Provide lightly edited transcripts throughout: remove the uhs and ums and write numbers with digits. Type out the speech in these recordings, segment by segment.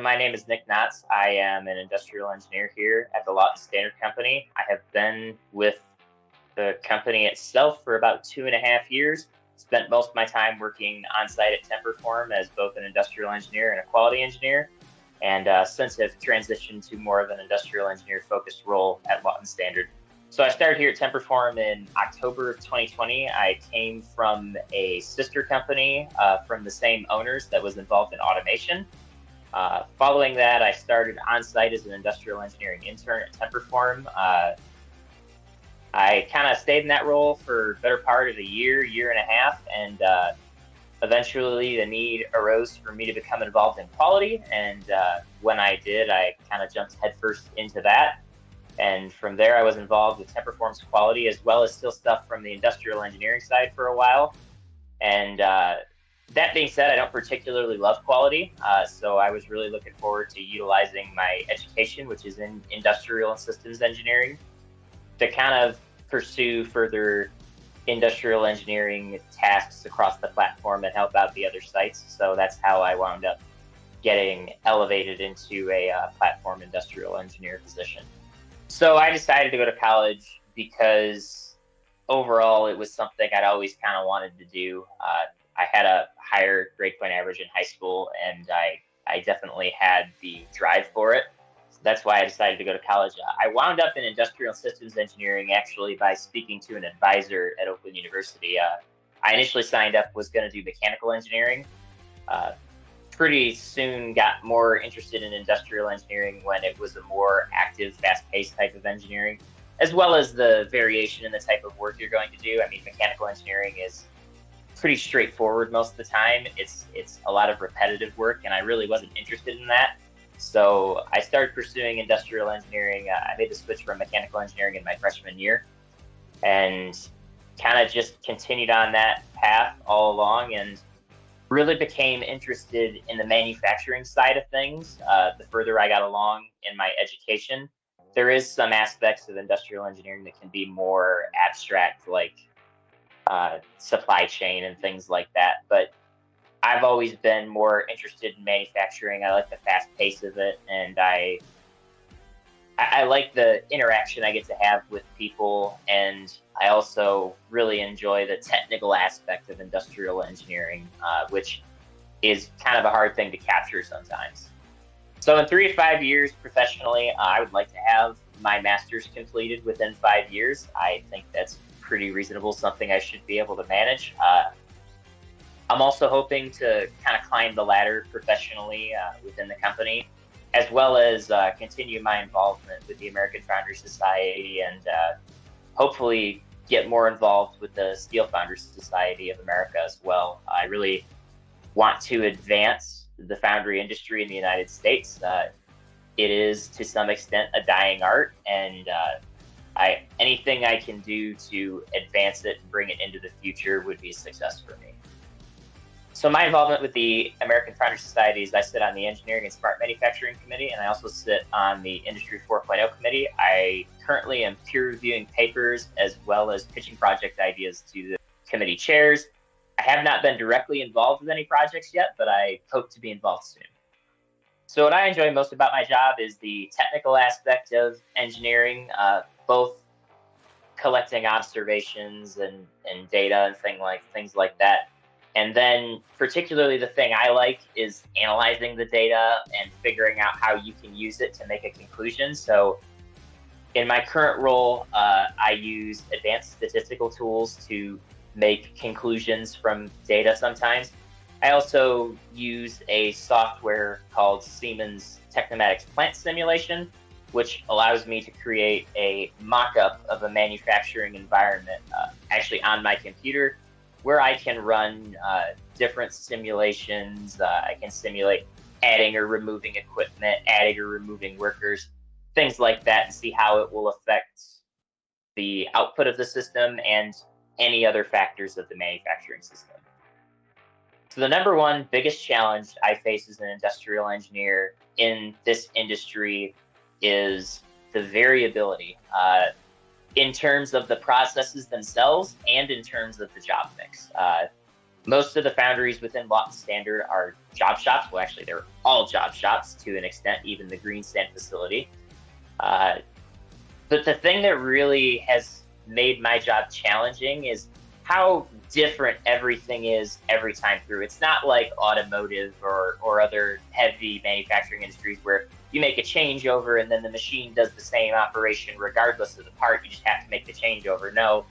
my name is Nick Knotts. I am an industrial engineer here at the Lawton Standard Company. I have been with the company itself for about 2.5 years. Spent most of my time working on site at Temperform as both an industrial engineer and a quality engineer, and since have transitioned to more of an industrial engineer focused role at Lawton Standard. So I started here at Temperform in October of 2020. I came from a sister company from the same owners that was involved in automation. Following that, I started on site as an industrial engineering intern at Temperform. I kind of stayed in that role for the better part of a year, year and a half, and eventually the need arose for me to become involved in quality. And when I did, I kind of jumped headfirst into that. And from there, I was involved with Temperform's quality as well as still stuff from the industrial engineering side for a while. And that being said, I don't particularly love quality, so I was really looking forward to utilizing my education, which is in industrial and systems engineering, to kind of pursue further industrial engineering tasks across the platform and help out the other sites. So that's how I wound up getting elevated into a platform industrial engineer position. So I decided to go to college because overall it was something I'd always kind of wanted to do. I had a higher grade point average in high school, and I definitely had the drive for it. So that's why I decided to go to college. I wound up in industrial systems engineering actually by speaking to an advisor at Oakland University. I initially signed up, was going to do mechanical engineering. Pretty soon got more interested in industrial engineering when it was a more active, fast-paced type of engineering, as well as the variation in the type of work you're going to do. I mean, mechanical engineering is pretty straightforward most of the time. It's a lot of repetitive work, and I really wasn't interested in that. So I started pursuing industrial engineering. I made the switch from mechanical engineering in my freshman year, and kind of just continued on that path all along, and really became interested in the manufacturing side of things. The further I got along in my education, there is some aspects of industrial engineering that can be more abstract, like supply chain and things like that. But I've always been more interested in manufacturing. I like the fast pace of it, and I like the interaction I get to have with people, and I also really enjoy the technical aspect of industrial engineering, which is kind of a hard thing to capture sometimes. So in 3 to 5 years professionally, I would like to have my master's completed within 5 years. I think that's pretty reasonable, something I should be able to manage. I'm also hoping to kind of climb the ladder professionally within the company, as well as continue my involvement with the American Foundry Society, and hopefully get more involved with the Steel Foundry Society of America as well. I really want to advance the foundry industry in the United States. It is to some extent a dying art, and anything I can do to advance it and bring it into the future would be a success for me. So my involvement with the American Foundry Society is I sit on the Engineering and Smart Manufacturing Committee, and I also sit on the Industry 4.0 Committee. I currently am peer reviewing papers as well as pitching project ideas to the committee chairs. I have not been directly involved with any projects yet, but I hope to be involved soon. So what I enjoy most about my job is the technical aspect of engineering, both collecting observations and data and things like that. And then particularly the thing I like is analyzing the data and figuring out how you can use it to make a conclusion. So in my current role, I use advanced statistical tools to make conclusions from data sometimes. I also use a software called Siemens Technomatics Plant Simulation, which allows me to create a mock-up of a manufacturing environment actually on my computer, where I can run different simulations. I can simulate adding or removing equipment, adding or removing workers, things like that, and see how it will affect the output of the system and any other factors of the manufacturing system. So the number one biggest challenge I face as an industrial engineer in this industry is the variability. In terms of the processes themselves and in terms of the job mix. Most of the foundries within Lawton Standard are job shops. Well, actually, they're all job shops to an extent, even the green stand facility. But the thing that really has made my job challenging is how different everything is every time through. It's not like automotive or other heavy manufacturing industries where you make a changeover and then the machine does the same operation regardless of the part. You just have to make the changeover. No,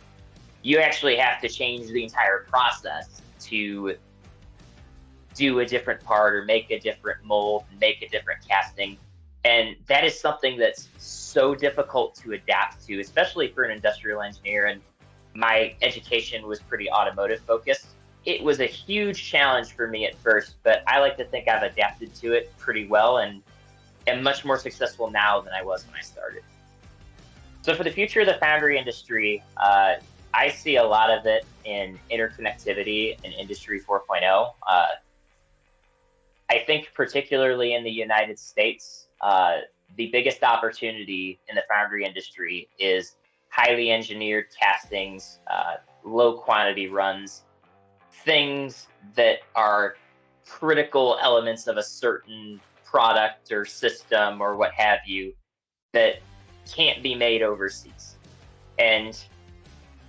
you actually have to change the entire process to do a different part or make a different mold, make a different casting. And that is something that's so difficult to adapt to, especially for an industrial engineer. And my education was pretty automotive focused. It was a huge challenge for me at first, but I like to think I've adapted to it pretty well and am much more successful now than I was when I started. So for the future of the foundry industry, I see a lot of it in interconnectivity and Industry 4.0. I think particularly in the United States, the biggest opportunity in the foundry industry is highly engineered castings, low quantity runs, things that are critical elements of a certain product or system or what have you that can't be made overseas. And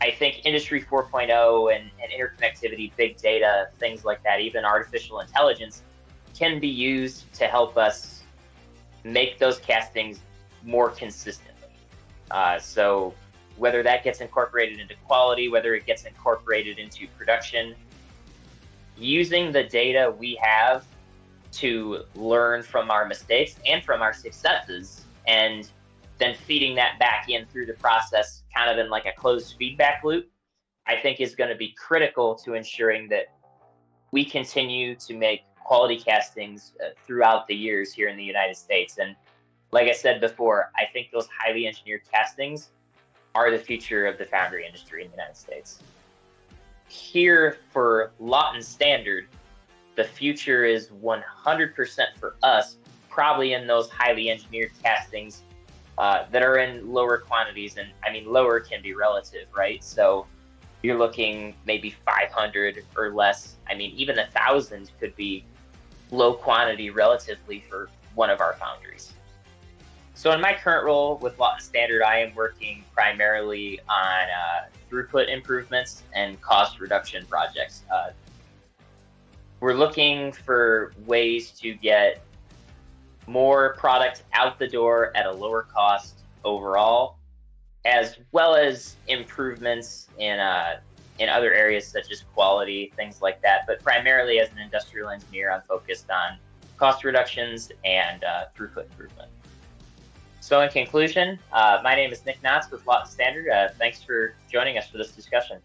I think Industry 4.0 and interconnectivity, big data, things like that, even artificial intelligence, can be used to help us make those castings more consistently. So whether that gets incorporated into quality, whether it gets incorporated into production, using the data we have to learn from our mistakes and from our successes, and then feeding that back in through the process, kind of in like a closed feedback loop, I think is going to be critical to ensuring that we continue to make quality castings throughout the years here in the United States. And like I said before, I think those highly engineered castings are the future of the foundry industry in the United States. Here for Lawton Standard, the future is 100% for us, probably in those highly engineered castings that are in lower quantities. And I mean, lower can be relative, right? So you're looking maybe 500 or less. I mean, even 1,000 could be low quantity relatively for one of our foundries. So in my current role with Lawton Standard, I am working primarily on throughput improvements and cost reduction projects. We're looking for ways to get more product out the door at a lower cost overall, as well as improvements in other areas such as quality, things like that. But primarily as an industrial engineer, I'm focused on cost reductions and throughput improvement. So in conclusion, my name is Nick Knotts with Lawton Standard. Thanks for joining us for this discussion.